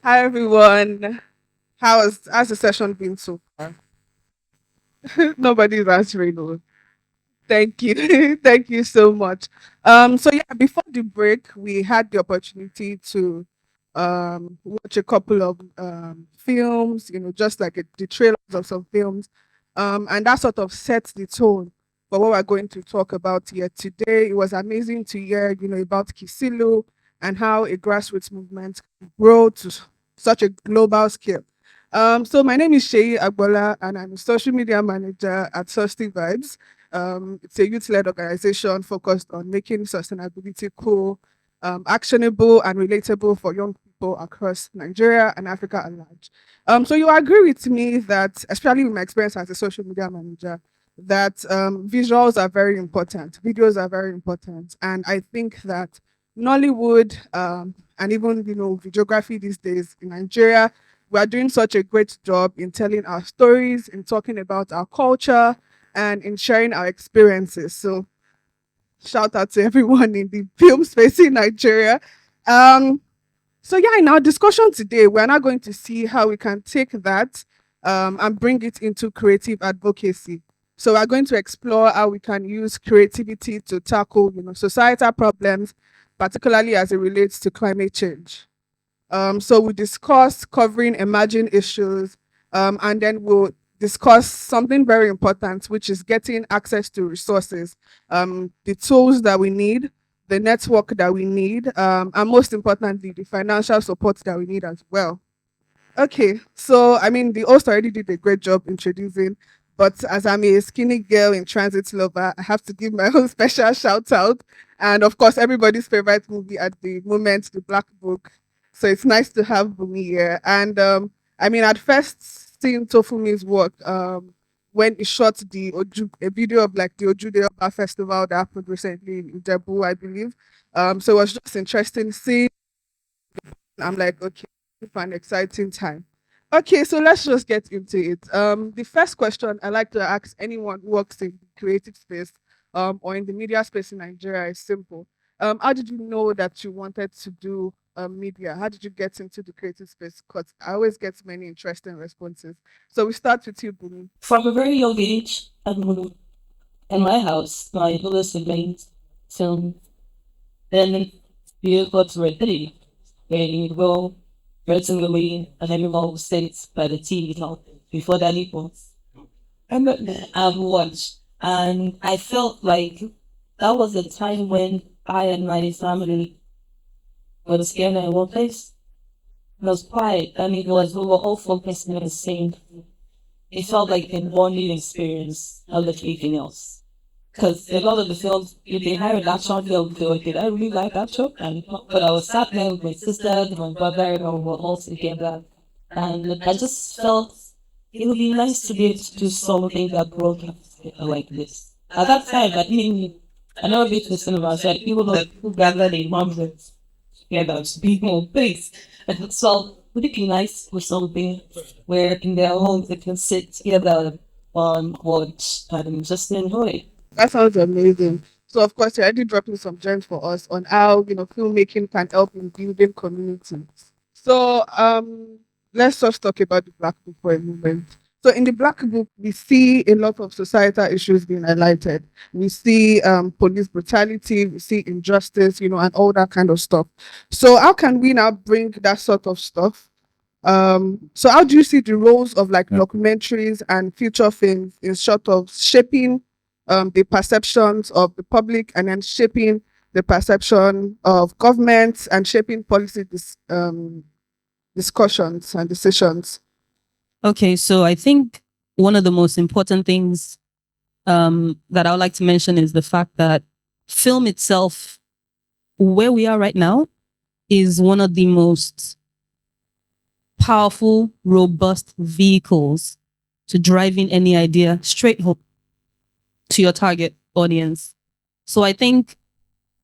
Hi everyone. How's the session been so far? Nobody's answering. Oh. Thank you. Thank you so much. So yeah, before the break, we had the opportunity to watch a couple of films, just like the trailers of some films. And that sort of sets the tone for what we're going to talk about here today. It was amazing to hear, about Kisilu and how a grassroots movement can grow to such a global scale. So my name is Sheyi Agbola and I'm a social media manager at Thirsty Vibes. It's a youth-led organization focused on making sustainability cool, actionable, and relatable for young people across Nigeria and Africa at large. So you agree with me that, especially with my experience as a social media manager, that visuals are very important, videos are very important, and I think that Nollywood and even videography these days in Nigeria, we are doing such a great job in telling our stories, in talking about our culture, and in sharing our experiences. So shout out to everyone in the film space in Nigeria. Um, so yeah, in our discussion today, we're now going to see how we can take that and bring it into creative advocacy. So we're going to explore how we can use creativity to tackle, societal problems, particularly as it relates to climate change. So we discuss covering emerging issues, and then we'll discuss something very important, which is getting access to resources, the tools that we need, the network that we need, and most importantly, the financial support that we need as well. Okay, so I mean, the host already did a great job introducing, but as I'm a skinny girl in transit lover, I have to give my own special shout out. And of course, everybody's favorite movie at the moment, The Black Book. So it's nice to have Bumi here. And I mean, at first seeing Tofumi's work, when he shot a video of like the Ojude Oba festival that happened recently in Ijebu, I believe. So it was just interesting seeing. I'm like, okay, for an exciting time. Okay, so let's just get into it. The first question I like to ask anyone who works in the creative space, or in the media space in Nigeria is simple. How did you know that you wanted to do media? How did you get into the creative space? Because I always get many interesting responses. So we start with you, Bumi. From a very young age, in my house, my older siblings, so then the clubs were three. And you'd go personally and everyone states by the TV, before that equals. And I've watched, and I felt like that was the time when I and my family were together in one place. It was quiet, and we were all focusing on the same. It felt like a bonding experience of anything else. Because a lot of the films, if they hire an action film, they were like, I really like that show. And, but I was sat there with my sister and my brother, and we were all together. And I just felt it would be nice to be able to do something that broke like this. At that time, I never been to the cinema, so I had people like who gathered in moms together to be more place. And so, would it be nice for something where in their homes they can sit together on watch and just enjoy? That sounds amazing. So of course, you're already dropping some gems for us on how filmmaking can help in building community. So let's just talk about the Black Book for a moment. So in the Black Book, we see a lot of societal issues being highlighted. We see police brutality, we see injustice, and all that kind of stuff. So how can we now bring that sort of stuff? So how do you see the roles of like documentaries and feature films in sort of shaping the perceptions of the public and then shaping the perception of governments and shaping policy discussions and decisions? Okay, so I think one of the most important things that I would like to mention is the fact that film itself, where we are right now, is one of the most powerful, robust vehicles to driving any idea straight home to your target audience. So I think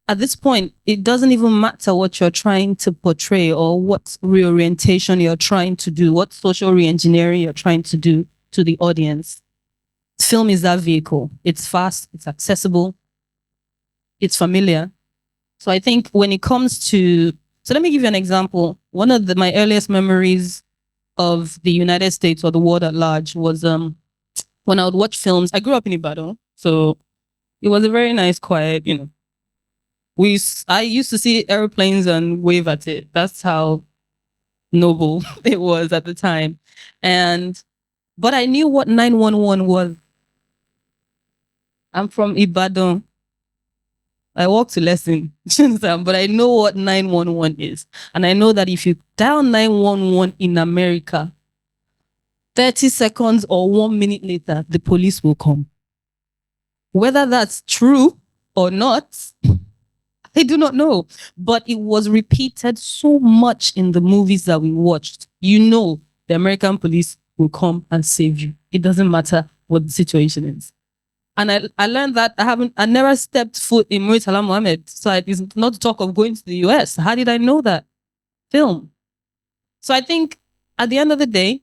at this point, it doesn't even matter what you're trying to portray or what reorientation you're trying to do, what social reengineering you're trying to do to the audience. Film is that vehicle. It's fast, it's accessible, it's familiar. So I think when it comes to, so let me give you an example. one of my earliest memories of the United States or the world at large was when I would watch films. I grew up in Ibadan, so it was a very nice, quiet. I used to see airplanes and wave at it. That's how noble it was at the time, and but I knew what 911 was. I'm from Ibadan. I walk to lesson, but I know what 911 is. And I know that if you dial 911 in America, 30 seconds or 1 minute later, the police will come. Whether that's true or not, I do not know. But it was repeated so much in the movies that we watched. The American police will come and save you. It doesn't matter what the situation is. And I learned that I never stepped foot in Muritala Mohammed. So it's not to talk of going to the US. How did I know that? Film. So I think at the end of the day,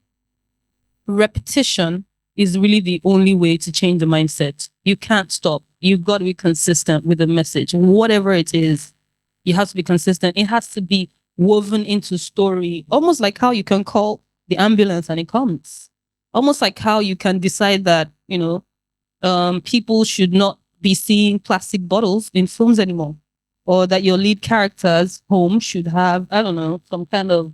repetition is really the only way to change the mindset. You can't stop. You've got to be consistent with the message. Whatever it is, you have to be consistent. It has to be woven into story, almost like how you can call the ambulance and it comes. Almost like how you can decide that, people should not be seeing plastic bottles in films anymore, or that your lead character's home should have, I don't know, some kind of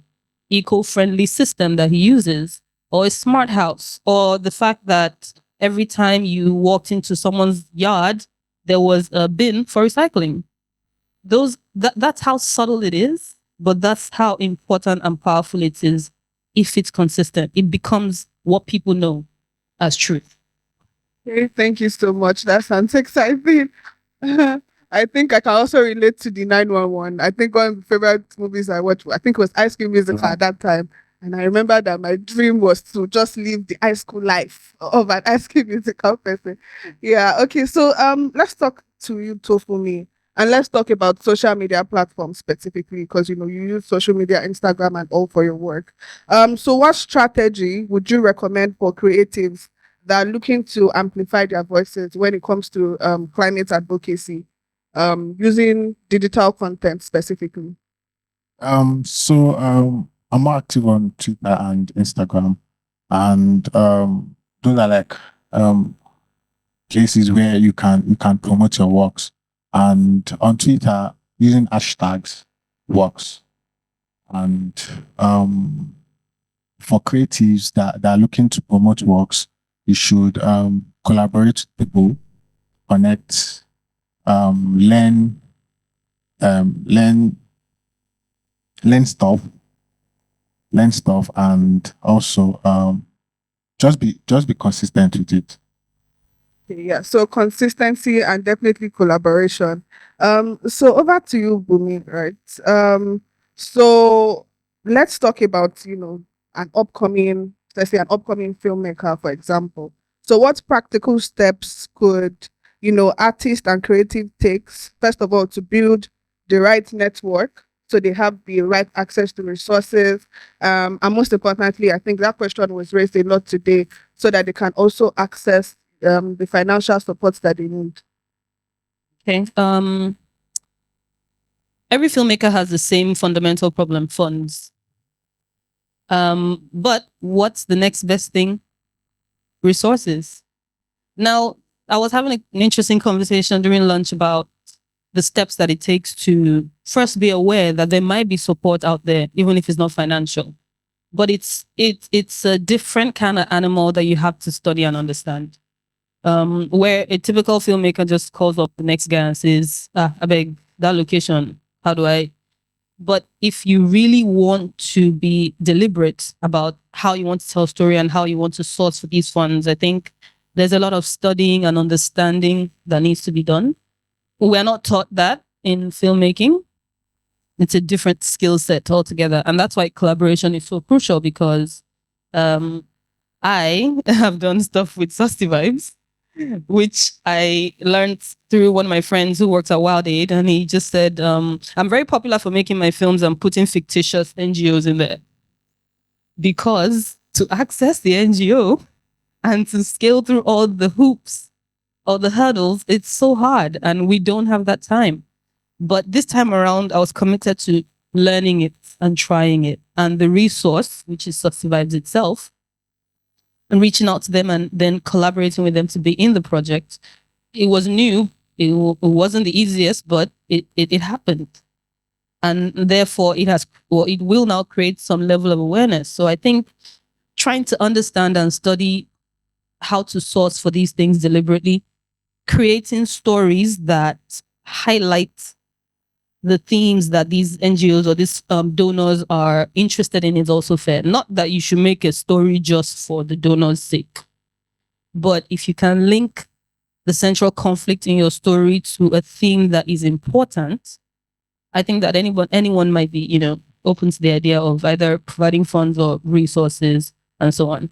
eco-friendly system that he uses, or a smart house, or the fact that every time you walked into someone's yard, there was a bin for recycling. That's how subtle it is, but that's how important and powerful it is. If it's consistent, it becomes what people know as truth. Okay, thank you so much. That sounds exciting. I think I can also relate to the 911. I think one of the favorite movies I watched, I think it was Ice Cream Musical at that time. And I remember that my dream was to just live the high school life of an Ice Cream Musical person. Yeah, okay. So let's talk to you, Tofumi. And let's talk about social media platforms specifically, because you use social media, Instagram, and all for your work. So what strategy would you recommend for creatives that are looking to amplify their voices when it comes to climate advocacy, using digital content specifically? I'm more active on Twitter and Instagram, and those are like um places where you can promote your works. And on Twitter, using hashtags works. And for creatives that are looking to promote works, you should collaborate with people, connect, learn, um, learn, learn stuff, and also just be consistent with it. Yeah, so consistency and definitely collaboration. So over to you, Bumi, right? So let's talk about, an upcoming, let's say an upcoming filmmaker, for example. So what practical steps could, artists and creative takes, first of all, to build the right network so they have the right access to resources. And most importantly, I think that question was raised a lot today, so that they can also access the financial support that they need. Okay. Every filmmaker has the same fundamental problem: funds. But what's the next best thing? Resources. Now, I was having an interesting conversation during lunch about the steps that it takes to first be aware that there might be support out there, even if it's not financial. But it's a different kind of animal that you have to study and understand. Where a typical filmmaker just calls up the next guy and says, I beg that location. How do I? But if you really want to be deliberate about how you want to tell a story and how you want to source for these funds, I think there's a lot of studying and understanding that needs to be done. We're not taught that in filmmaking. It's a different skill set altogether. And that's why collaboration is so crucial, because I have done stuff with Susty Vibes, which I learned through one of my friends who works at Wild Aid. And he just said, I'm very popular for making my films and putting fictitious NGOs in there, because to access the NGO and to scale through all the hoops or the hurdles, it's so hard and we don't have that time. But this time around, I was committed to learning it and trying it. And the resource, which is Survives itself, and reaching out to them and then collaborating with them to be in the project. It was new. It wasn't the easiest, but it happened. And therefore it will now create some level of awareness. So I think trying to understand and study how to source for these things deliberately, creating stories that highlight the themes that these NGOs or these donors are interested in is also fair. Not that you should make a story just for the donor's sake, but if you can link the central conflict in your story to a theme that is important, I think that anyone might be, open to the idea of either providing funds or resources and so on.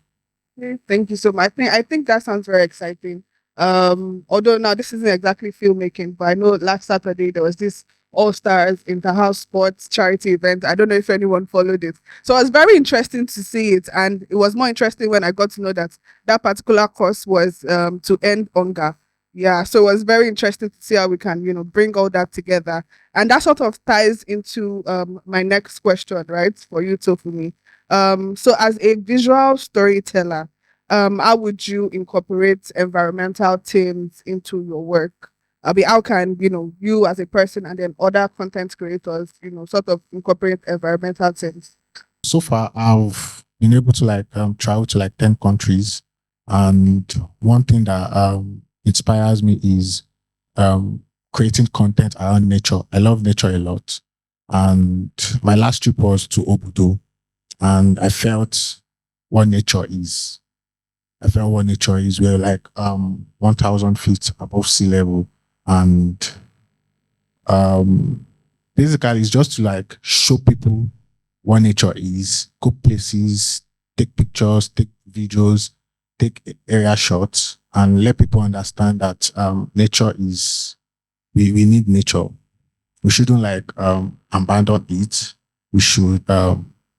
Okay, thank you so much. I think that sounds very exciting. Although now this isn't exactly filmmaking, but I know last Saturday there was this All Stars Interhouse Sports charity event. I don't know if anyone followed it. So it was very interesting to see it, and it was more interesting when I got to know that that particular course was to end hunger. Yeah, so it was very interesting to see how we can, bring all that together. And that sort of ties into my next question, right? For you, to for me. So as a visual storyteller, how would you incorporate environmental themes into your work? I mean, how can, you as a person and then other content creators, sort of incorporate environmental themes? So far, I've been able to travel to like 10 countries. And one thing that inspires me is creating content around nature. I love nature a lot. And my last trip was to Obudo, and I felt what nature is. I felt what nature is. We're like 1,000 feet above sea level, and um, basically it's just to like show people what nature is. Go places, take pictures, take videos, take area shots, and let people understand that nature is. We need nature. We shouldn't abandon it. We should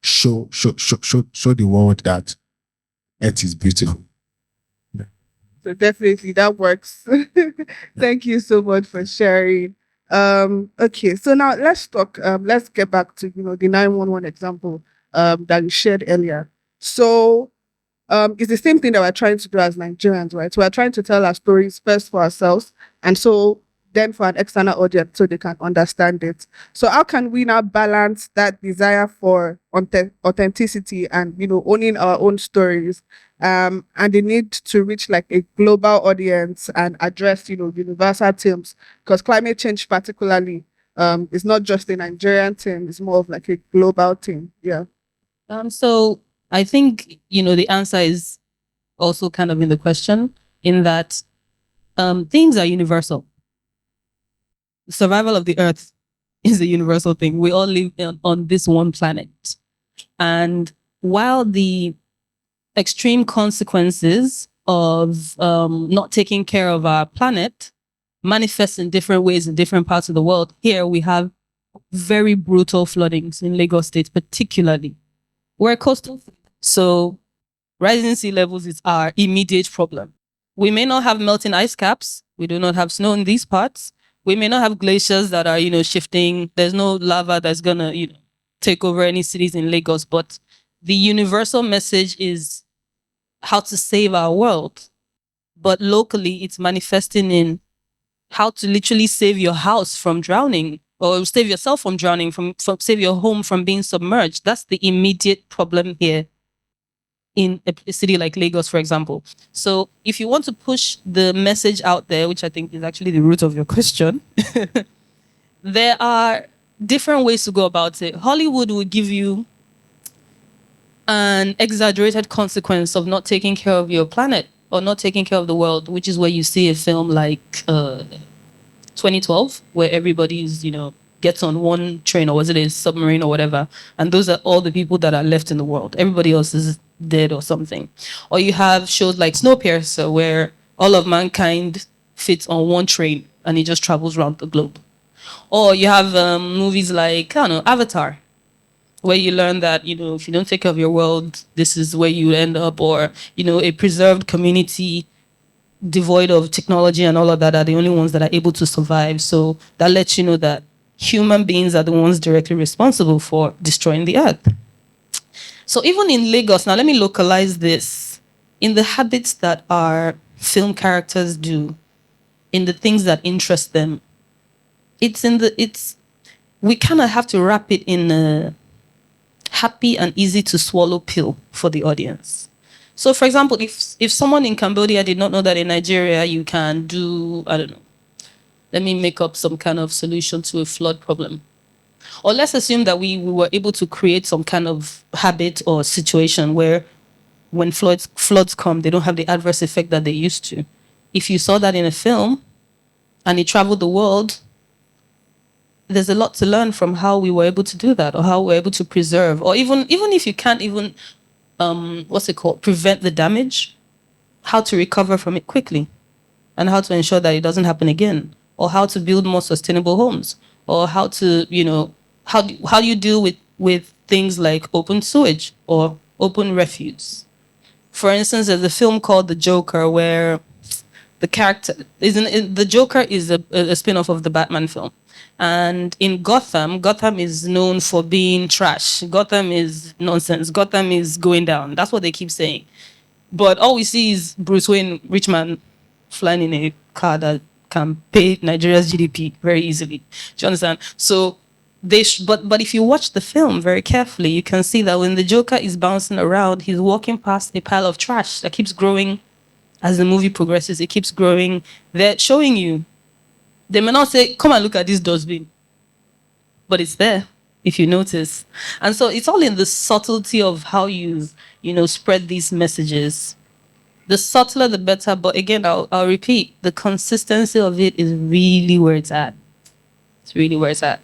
show the world that Earth is beautiful. So definitely that works. Thank you so much for sharing. Okay, so now let's get back to the 911 example that you shared earlier. So it's the same thing that we're trying to do as Nigerians, right? So we're trying to tell our stories first for ourselves, and so then for an external audience so they can understand it. So how can we now balance that desire for authenticity and owning our own stories, and the need to reach like a global audience and address universal themes, because climate change particularly is not just a Nigerian thing; it's more of like a global thing. Yeah. So I think, the answer is also kind of in the question, in that things are universal. The survival of the earth is a universal thing. We all live on this one planet. And while the extreme consequences of not taking care of our planet manifest in different ways in different parts of the world, here we have very brutal floodings in Lagos State, particularly. We're coastal. So rising sea levels is our immediate problem. We may not have melting ice caps. We do not have snow in these parts. We may not have glaciers that are, shifting. There's no lava that's gonna, take over any cities in Lagos. But the universal message is how to save our world. But locally, it's manifesting in how to literally save your house from drowning, or save yourself from drowning, from save your home from being submerged. That's the immediate problem here in a city like Lagos, for example. So if you want to push the message out there, which I think is actually the root of your question, there are different ways to go about it. Hollywood would give you an exaggerated consequence of not taking care of your planet or not taking care of the world, which is where you see a film like 2012, where everybody's, gets on one train, or was it a submarine or whatever, and those are all the people that are left in the world. Everybody else is dead or something. Or you have shows like Snowpiercer, where all of mankind fits on one train and it just travels around the globe. Or you have movies like, I don't know, Avatar, where you learn that, if you don't take care of your world, this is where you end up. Or, a preserved community devoid of technology and all of that are the only ones that are able to survive. So that lets you know that human beings are the ones directly responsible for destroying the earth. So even in Lagos, now let me localize this. In the habits that our film characters do, in the things that interest them, it's we kind of have to wrap it in a happy and easy to swallow pill for the audience. So for example, if someone in Cambodia did not know that in Nigeria you can do, I don't know, let me make up some kind of solution to a flood problem. Or let's assume that we were able to create some kind of habit or situation where when floods come, they don't have the adverse effect that they used to. If you saw that in a film and it traveled the world, there's a lot to learn from how we were able to do that, or how we were able to preserve, or even if you can't even what's it called, prevent the damage, how to recover from it quickly, and how to ensure that it doesn't happen again, or how to build more sustainable homes, or how to, how do you deal with things like open sewage or open refuse. For instance, there's a film called The Joker where the character isn't the Joker is a spin-off of the Batman film. And in Gotham is known for being trash. Gotham is nonsense. Gotham is going down. That's what they keep saying. But all we see is Bruce Wayne, rich man, flying in a car that can pay Nigeria's GDP very easily. Do you understand? So but if you watch the film very carefully, you can see that when the Joker is bouncing around, he's walking past a pile of trash that keeps growing as the movie progresses. It keeps growing. They're showing you. They may not say, "Come and look at this dustbin," but it's there if you notice. And so it's all in the subtlety of how you spread these messages. The subtler, the better. But again, I'll repeat, the consistency of it is really where it's at. It's really where it's at.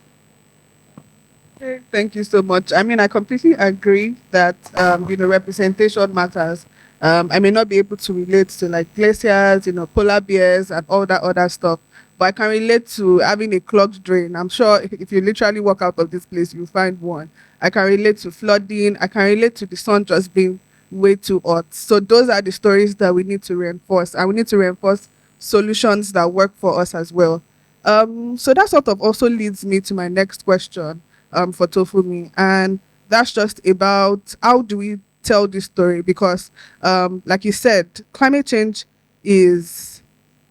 Okay, thank you so much. I mean, I completely agree that representation matters. I may not be able to relate to like glaciers, polar bears, and all that other stuff, but I can relate to having a clogged drain. I'm sure if you literally walk out of this place, you'll find one. I can relate to flooding. I can relate to the sun just being way too hot. So those are the stories that we need to reinforce, and we need to reinforce solutions that work for us as well. So that sort of also leads me to my next question for Tofumi, and that's just about how do we tell this story? Because, like you said, climate change is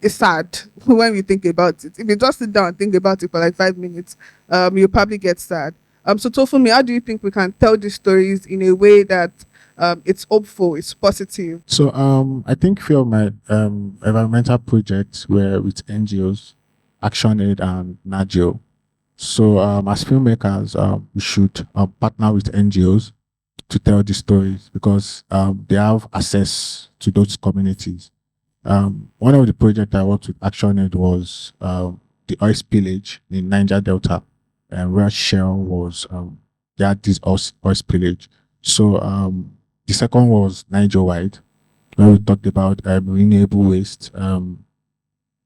sad when we think about it. If you just sit down and think about it for like 5 minutes, you'll probably get sad. So Tofumi, how do you think we can tell these stories in a way that it's hopeful, it's positive? So I think few of my environmental projects were with NGOs, ActionAid and NAGIO. So as filmmakers, we should partner with NGOs to tell the stories because they have access to those communities. One of the projects I worked with ActionAid was the oil spillage in Niger Delta, where Shell was they had this oil spillage. So the second was Niger wide, where we talked about renewable waste,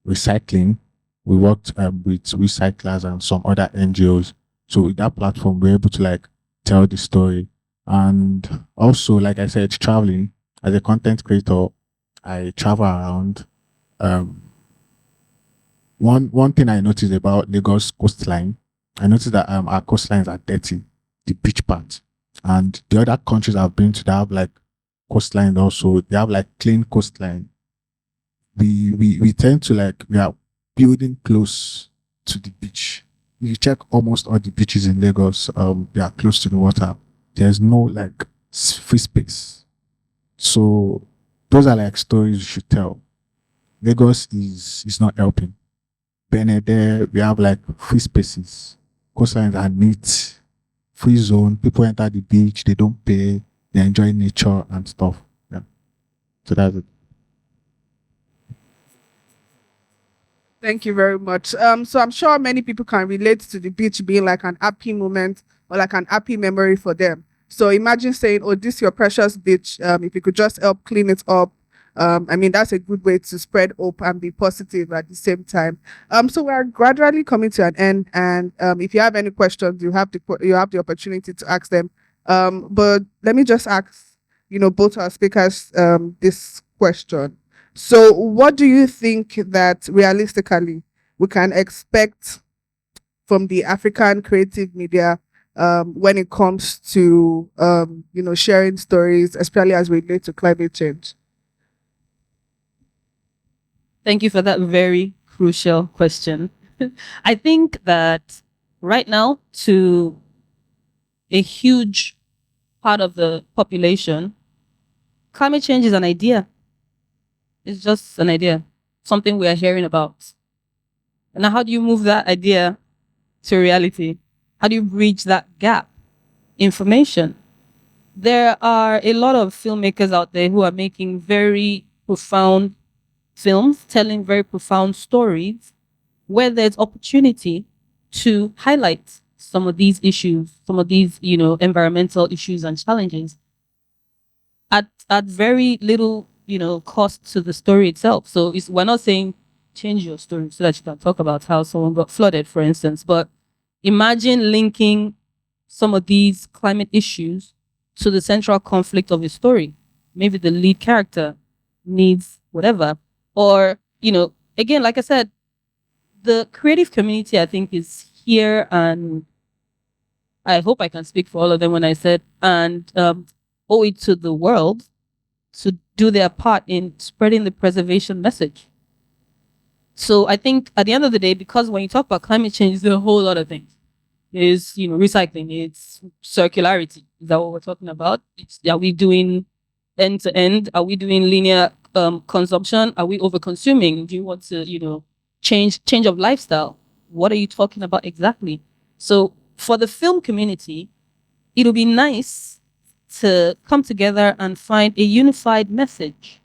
recycling. We worked with recyclers and some other NGOs. So with that platform, we're able to like tell the story. And also, like I said, traveling as a content creator, I travel around. Um, one thing I noticed about Lagos coastline, I noticed that our coastlines are dirty, the beach part, and the other countries I've been to, they have like coastline also. They have like clean coastline. We tend to like we are building close to the beach. If you check almost all the beaches in Lagos, they are close to the water. There's no like free space. So those are like stories you should tell. Lagos is not helping. There we have like free spaces. Coastlines are neat, free zone. People enter the beach, they don't pay, they enjoy nature and stuff. Yeah. So that's it. Thank you very much. So I'm sure many people can relate to the beach being like an happy moment or like an happy memory for them. So imagine saying, "Oh, this your precious beach. If you could just help clean it up." I mean, that's a good way to spread hope and be positive at the same time. So we're gradually coming to an end, and if you have any questions, you have the opportunity to ask them. But let me just ask, both our speakers this question. So, what do you think that realistically we can expect from the African creative media when it comes to sharing stories, especially as we relate to climate change? Thank you for that very crucial question. I think that right now, to a huge part of the population, climate change is an idea. It's just an idea, something we are hearing about. And now, how do you move that idea to reality? How do you bridge that gap? Information. There are a lot of filmmakers out there who are making very profound films, telling very profound stories, where there's opportunity to highlight some of these issues, some of these, environmental issues and challenges at very little, cost to the story itself. So we're not saying change your story so that you can talk about how someone got flooded, for instance, but imagine linking some of these climate issues to the central conflict of a story. Maybe the lead character needs whatever. Or, again, like I said, the creative community, I think, is here, and I hope I can speak for all of them when I said, and owe it to the world to do their part in spreading the preservation message. So I think at the end of the day, because when you talk about climate change, there's a whole lot of things. Is recycling, it's circularity. Is that what we're talking about? Are we doing end to end? Are we doing linear consumption? Are we over consuming? Do you want to change of lifestyle? What are you talking about exactly? So for the film community, it'll be nice to come together and find a unified message,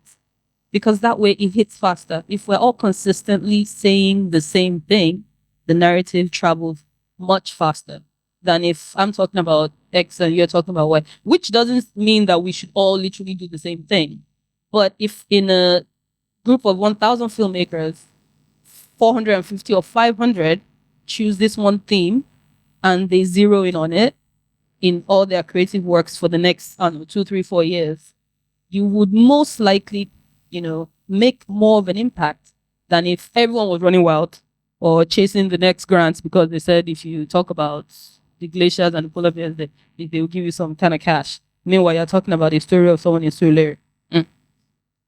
because that way it hits faster. If we're all consistently saying the same thing, the narrative travels much faster than if I'm talking about X and you're talking about Y, which doesn't mean that we should all literally do the same thing. But if in a group of 1,000 filmmakers, 450 or 500 choose this one theme and they zero in on it in all their creative works for the next, I don't know, 2, 3, 4 years, you would most likely, make more of an impact than if everyone was running wild or chasing the next grants because they said if you talk about the glaciers and the polar bears, they will give you some kind of cash. Meanwhile, you're talking about a story of someone in Surulere.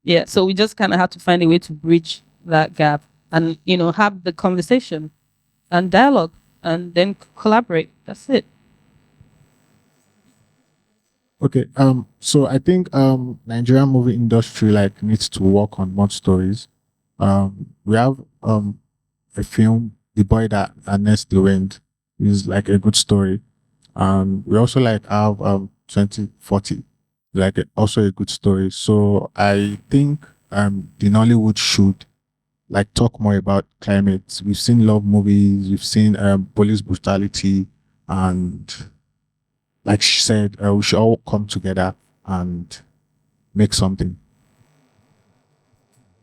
Yeah, so we just kind of have to find a way to bridge that gap and, have the conversation and dialogue and then collaborate. That's it. Okay. So I think Nigerian movie industry like needs to work on more stories. We have a film, The Boy That Nursed the Wind, is like a good story. We also like have 2040, like also a good story. So I think the Nollywood should like talk more about climate. We've seen love movies, we've seen police brutality, and like she said, we should all come together and make something.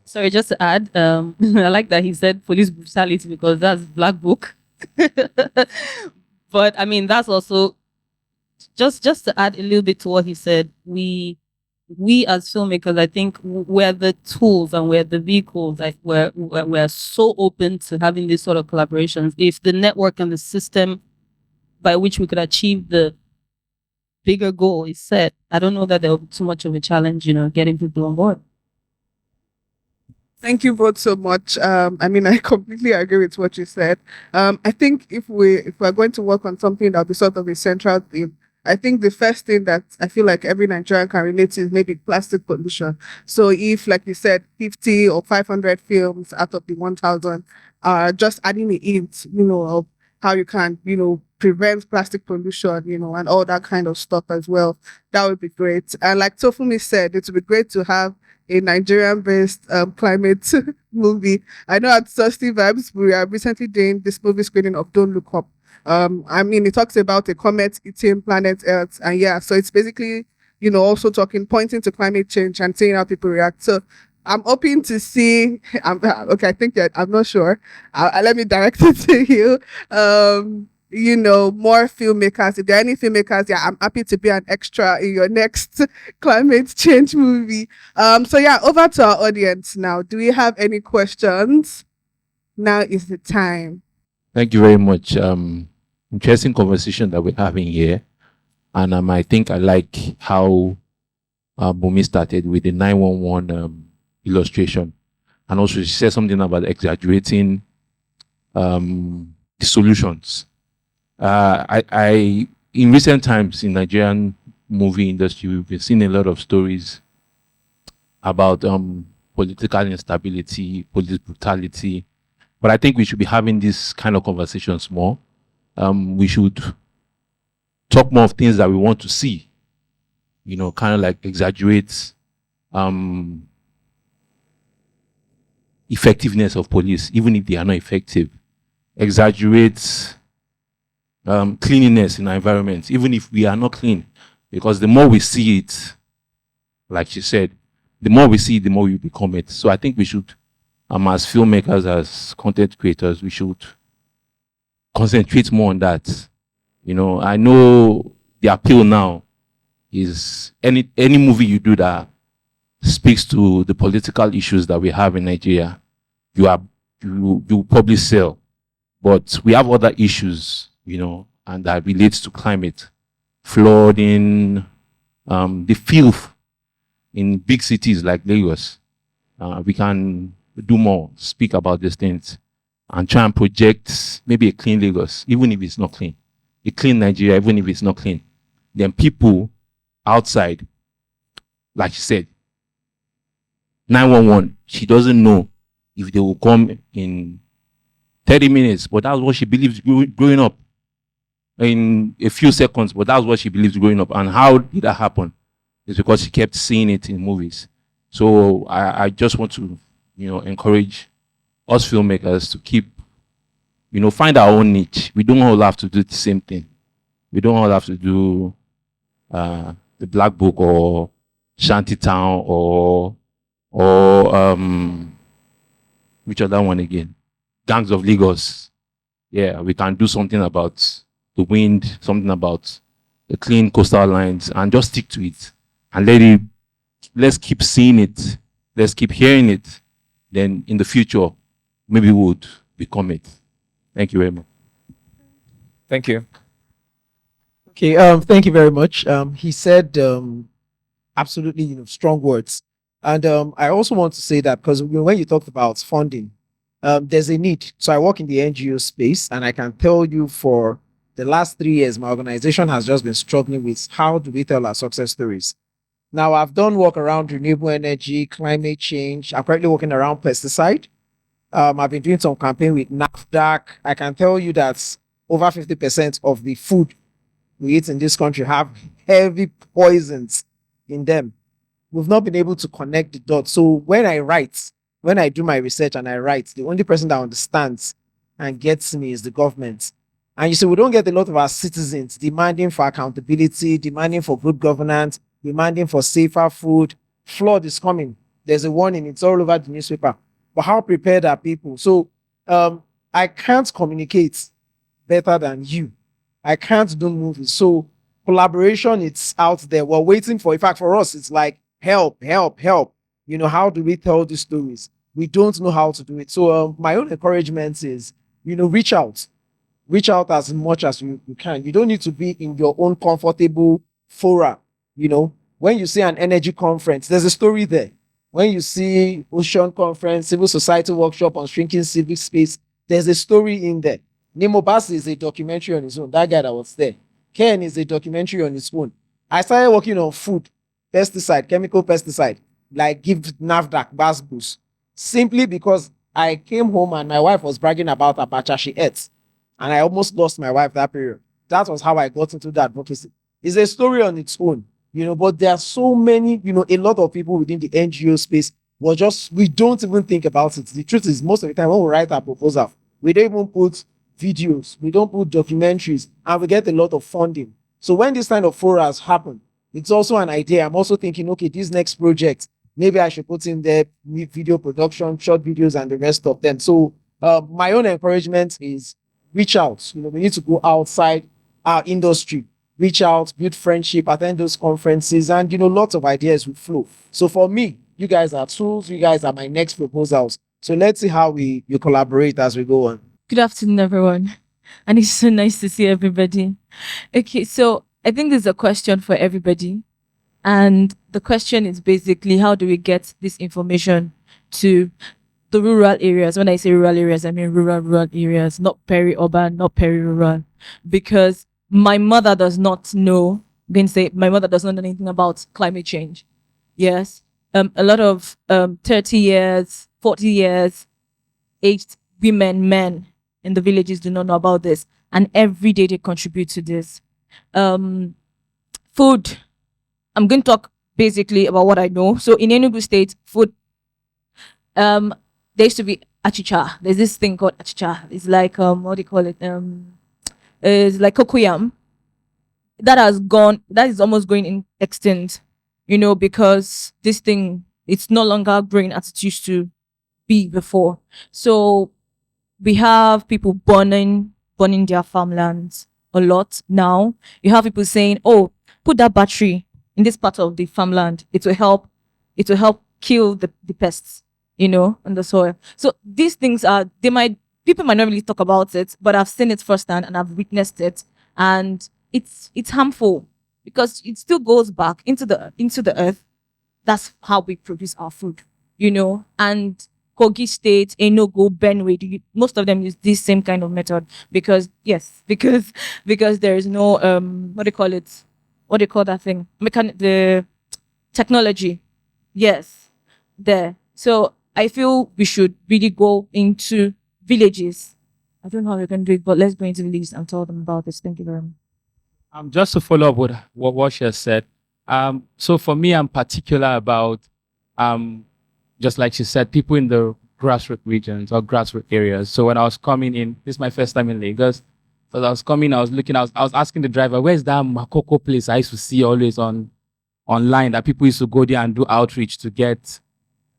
Sorry, just to add, I like that he said police brutality because that's black book. But I mean, that's also just to add a little bit to what he said. We as filmmakers, I think we're the tools and we're the vehicles. Like we're so open to having this sort of collaborations. If the network and the system by which we could achieve the bigger goal is set, I don't know that there will be too much of a challenge, getting people on board. Thank you both so much. I mean, I completely agree with what you said. I think if we're going to work on something that'll be sort of a central theme, I think the first thing that I feel like every Nigerian can relate to is maybe plastic pollution. So if, like you said, 50 or 500 films out of the 1,000 are just adding the int, of how you can, prevent plastic pollution, and all that kind of stuff as well, that would be great. And like Tofumi said, it would be great to have a Nigerian-based climate movie. I know at Thirsty Vibes, we are recently doing this movie screening of Don't Look Up. I mean, it talks about a comet eating planet Earth, and yeah, so it's basically, also pointing to climate change and seeing how people react. So I'm hoping to see. Okay, I think that I'm not sure. Let me direct it to you. More filmmakers. If there are any filmmakers, yeah, I'm happy to be an extra in your next climate change movie. So yeah, over to our audience now. Do we have any questions? Now is the time. Thank you very much. Interesting conversation that we're having here. And I think I like how Bumi started with the 911 illustration. And also, she said something about exaggerating the solutions. In recent times in Nigerian movie industry, we've been seeing a lot of stories about political instability, police brutality. But I think we should be having these kind of conversations more. We should talk more of things that we want to see. You know, kind of like exaggerate effectiveness of police, even if they are not effective. Exaggerate cleanliness in our environment, even if we are not clean. Because the more we see it, like she said, the more we see it, the more we become it. So I think we should, as filmmakers, as content creators, we should concentrate more on that. You know, I know the appeal now is any movie you do that speaks to the political issues that we have in Nigeria, you probably sell. But we have other issues, you know, and that relates to climate, flooding, the filth in big cities like Lagos. We can do more, speak about these things, and try and project maybe a clean Lagos, even if it's not clean. A clean Nigeria, even if it's not clean. Then people outside, like you said, 911, she doesn't know if they will come in 30 minutes, but that's what she believes growing up. In a few seconds, but that's what she believes growing up. And how did that happen? It's because she kept seeing it in movies. So I just want to, you know, encourage us filmmakers to keep, you know, find our own niche. We don't all have to do the same thing. We don't all have to do the Black Book or Shantytown or which other one again? Gangs of Lagos. Yeah, we can do something about the wind, something about the clean coastal lines, and just stick to it and let's keep seeing it, let's keep hearing it. Then in the future, maybe we would become it. Thank you very much. Thank you. Okay, thank you very much. He said absolutely, strong words. And I also want to say that because when you talked about funding, there's a need. So I work in the NGO space, and I can tell you for the last 3 years, my organization has just been struggling with how do we tell our success stories. Now, I've done work around renewable energy, climate change. I'm currently working around pesticide. I've been doing some campaign with NAFDAC. I can tell you that over 50% of the food we eat in this country have heavy poisons in them. We've not been able to connect the dots. So when I do my research and I write, the only person that understands and gets me is the government. And you see, we don't get a lot of our citizens demanding for accountability, demanding for good governance, demanding for safer food. Flood is coming. There's a warning. It's all over the newspaper. But how prepared are people? So I can't communicate better than you. I can't do movies. So collaboration, it's out there. We're waiting for, in fact, for us, it's like help, help, help. How do we tell these stories? We don't know how to do it. So my own encouragement is, reach out. Reach out as much as you can. You don't need to be in your own comfortable fora. When you see an energy conference, there's a story there. When you see Ocean Conference, Civil Society Workshop on Shrinking Civic Space, there's a story in there. Nemo Bass is a documentary on his own. That guy that was there. Ken is a documentary on his own. I started working on food, pesticide, chemical pesticide, like give NAFDAC Bass boost, simply because I came home and my wife was bragging about abacha she ate. And I almost lost my wife that period. That was how I got into that advocacy. It's a story on its own, but there are so many, a lot of people within the NGO space, we don't even think about it. The truth is, most of the time when we write our proposal, we don't even put videos, we don't put documentaries, and we get a lot of funding. So when this kind of forums happen, it's also an idea. I'm also thinking, okay, this next project, maybe I should put in there video production, short videos, and the rest of them. So my own encouragement is reach out. We need to go outside our industry, reach out, build friendship, attend those conferences, and lots of ideas will flow. So for me, you guys are tools, you guys are my next proposals. So let's see how you collaborate as we go on. Good afternoon, everyone. And it's so nice to see everybody. Okay, so I think there's a question for everybody. And the question is basically, how do we get this information to the rural areas? When I say rural areas, I mean rural areas, not peri-urban, not peri-rural. Because my mother does not know, I'm going to say, my mother does not know anything about climate change. Yes. A lot of 30 years, 40 years, aged women, men in the villages do not know about this. And every day they contribute to this. Food. I'm going to talk basically about what I know. So in Enugu State, food, there used to be achicha. There's this thing called achicha. It's like, what do you call it? It's like cocoyam. That has gone, that is almost going in extinct, because this thing, it's no longer growing as it used to be before. So we have people burning their farmlands a lot now. You have people saying, "Oh, put that battery in this part of the farmland. It will help. It will help kill the pests, on the soil." So these things are, people might not really talk about it, but I've seen it firsthand and I've witnessed it, and it's harmful because it still goes back into the earth. That's how we produce our food, and Kogi State, Enugu, Benue, most of them use this same kind of method because because there is no what do you call it? What do you call that thing? The technology. Yes, there. So I feel we should really go into villages. I don't know how we can do it, but let's go into villages and tell them about this. Thank you very much. Just to follow up with what she has said. So for me, I'm particular about, just like she said, people in the grassroots regions or grassroots areas. So when I was coming in, this is my first time in Lagos. So as I was coming, I was looking, I was asking the driver, where's that Makoko place I used to see always online that people used to go there and do outreach to get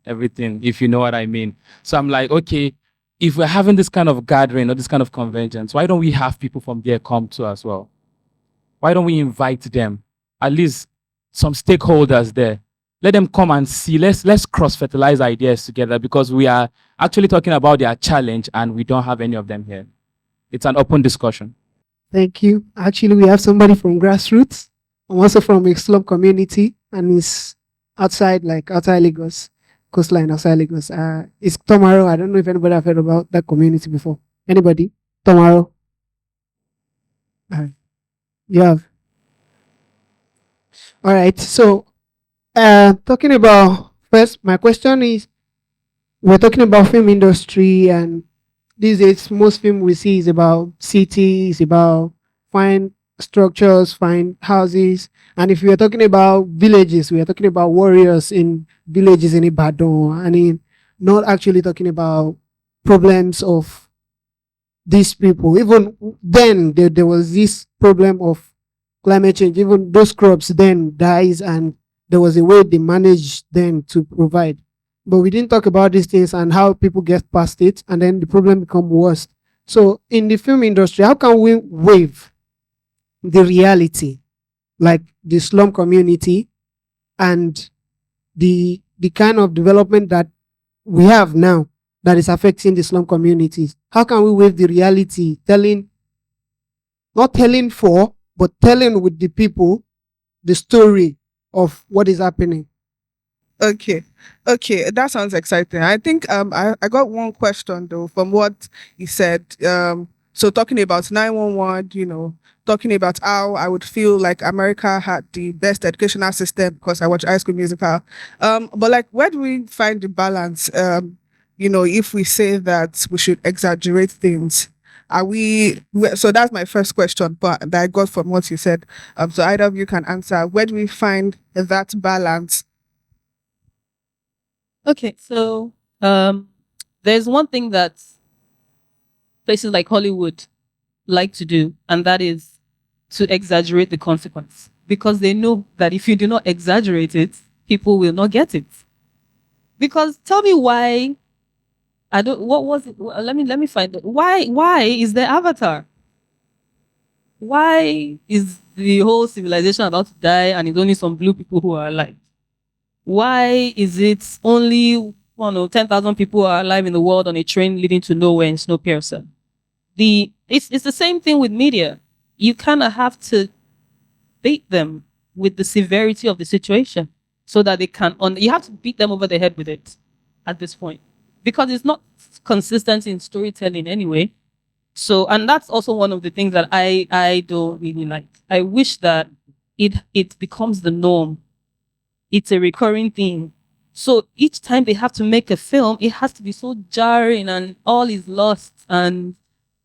everything, if you know what I mean. So I'm like, okay, if we're having this kind of gathering or this kind of conventions, why don't we have people from there come to as well? Why don't we invite them? At least some stakeholders there. Let them come and see. Let's cross-fertilize ideas together because we are actually talking about their challenge and we don't have any of them here. It's an open discussion. Thank you. Actually, we have somebody from grassroots. I'm also from a slum community and it's outside Lagos, coastline outside Lagos. It's Tomorrow. I don't know if anybody have heard about that community before. Anybody? Tomorrow? You have. All right. So, talking about first, my question is: we're talking about film industry, and these days, most film we see is about cities, about fine structures, fine houses, and if we are talking about villages, we are talking about warriors in villages in Ibadan, and in not actually talking about problems of these people. Even then, there was this problem of climate change. Even those crops then dies, and there was a way they managed then to provide. But we didn't talk about these things and how people get past it, and then the problem become worse. So in the film industry, how can we waive the reality, like the slum community and the kind of development that we have now that is affecting the slum communities? How can we waive the reality, not telling for, but telling with the people the story of what is happening? Okay. Okay. That sounds exciting. I think I got one question though from what you said. So talking about 911, talking about how I would feel like America had the best educational system because I watch High School Musical. But like, where do we find the balance? If we say that we should exaggerate things, so that's my first question, but that I got from what you said. So either of you can answer. Where do we find that balance? Okay, so there's one thing that places like Hollywood like to do, and that is to exaggerate the consequence because they know that if you do not exaggerate it, people will not get it. Because tell me why I don't. What was it? Let me find it. Why is there Avatar? Why is the whole civilization about to die and it's only some blue people who are alive? Why is it only 10,000 people are alive in the world on a train leading to nowhere in Snowpiercer? It's the same thing with media. You kind of have to bait them with the severity of the situation so that they can you have to beat them over the head with it at this point, because it's not consistent in storytelling anyway. So, and that's also one of the things that I don't really like. I wish that it becomes the norm. It's a recurring theme. So each time they have to make a film, it has to be so jarring and all is lost and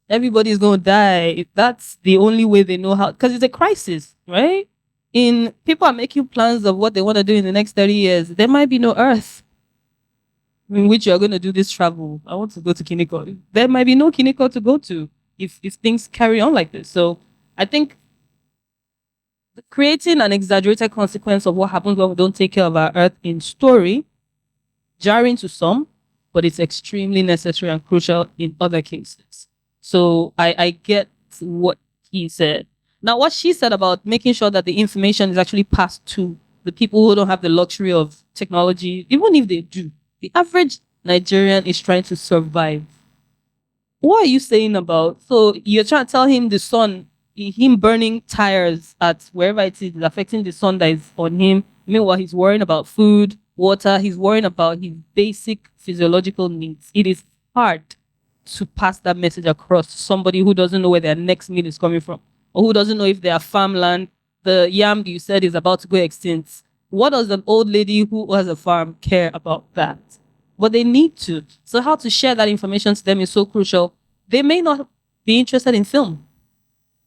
everybody's going to die. That's the only way they know how, because it's a crisis, right? In people are making plans of what they want to do in the next 30 years. There might be no earth in which you're going to do this travel. I want to go to Kiniko. There might be no Kiniko to go to if things carry on like this. So I think creating an exaggerated consequence of what happens when we don't take care of our earth in story, jarring to some, but it's extremely necessary and crucial in other cases. So I get what he said. Now, what she said about making sure that the information is actually passed to the people who don't have the luxury of technology, even if they do, the average Nigerian is trying to survive. What are you saying about? So you're trying to tell him the sun, him burning tires at wherever it is affecting the sun that is on him. Meanwhile, he's worrying about food, water. He's worrying about his basic physiological needs. It is hard to pass that message across to somebody who doesn't know where their next meal is coming from, or who doesn't know if their farmland, the yam you said is about to go extinct. What does an old lady who has a farm care about that? But they need to. So how to share that information to them is so crucial. They may not be interested in film.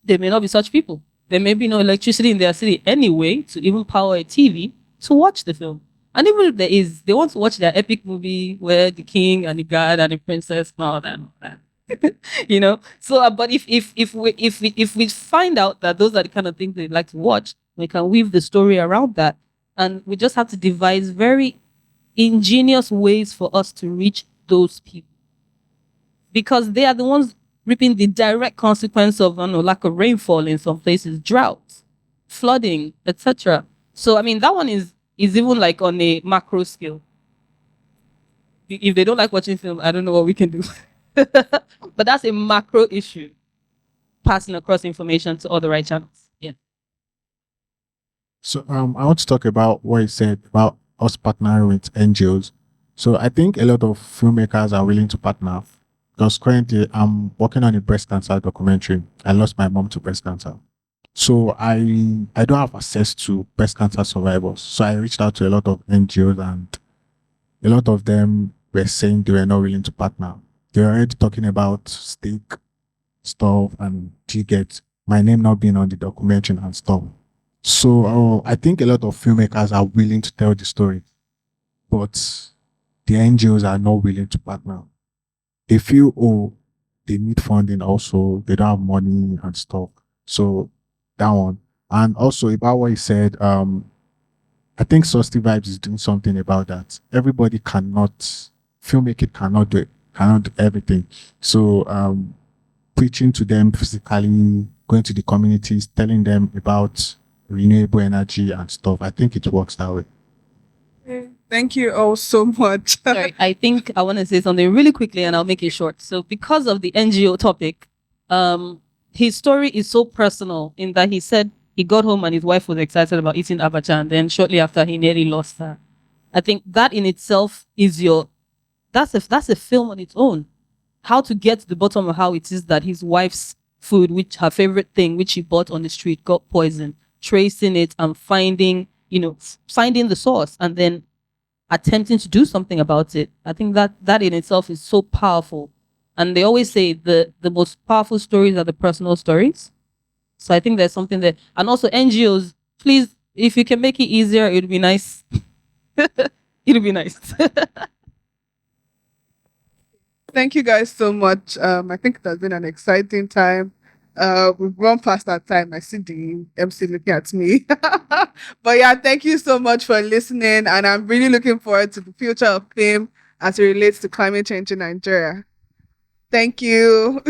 There may not be such people. There may be no electricity in their city anyway to even power a TV to watch the film. And even if there is, they want to watch their epic movie where the king and the god and the princess and all that. You know. So, but if we find out that those are the kind of things they like to watch, we can weave the story around that, and we just have to devise very ingenious ways for us to reach those people, because they are the ones reaping the direct consequence of lack of rainfall in some places, drought, flooding, etc. So, I mean, that one is even like on a macro scale. If they don't like watching film, I don't know what we can do. But that's a macro issue, passing across information to all the right channels. Yeah. So I want to talk about what you said about us partnering with NGOs. So I think a lot of filmmakers are willing to partner, because currently I'm working on a breast cancer documentary. I lost my mom to breast cancer. So I don't have access to breast cancer survivors. So I reached out to a lot of NGOs, and a lot of them were saying they were not willing to partner. They were already talking about stake stuff and to get my name not being on the documentary and stuff. So I think a lot of filmmakers are willing to tell the story, but the NGOs are not willing to partner. They feel, oh, they need funding also, they don't have money and stuff. So that one. And also about what he said, I think Susty Vibes is doing something about that. Everybody filmmaking cannot do everything. So preaching to them physically, going to the communities, telling them about renewable energy and stuff. I think it works that way. Thank you all so much. Sorry, I think I want to say something really quickly and I'll make it short. So because of the NGO topic, his story is so personal in that he said he got home and his wife was excited about eating abacha, and then shortly after he nearly lost her. I think that in itself is that's a film on its own. How to get to the bottom of how it is that his wife's food, which her favorite thing, which she bought on the street, got poisoned, tracing it and finding the source and then attempting to do something about it. I think that in itself is so powerful. And they always say the most powerful stories are the personal stories. So I think there's something there. And also NGOs, please, if you can make it easier, it would be nice. It would be nice. Thank you guys so much. I think it has been an exciting time. We've run past our time. I see the MC looking at me. But yeah, thank you so much for listening. And I'm really looking forward to the future of film as it relates to climate change in Nigeria. Thank you.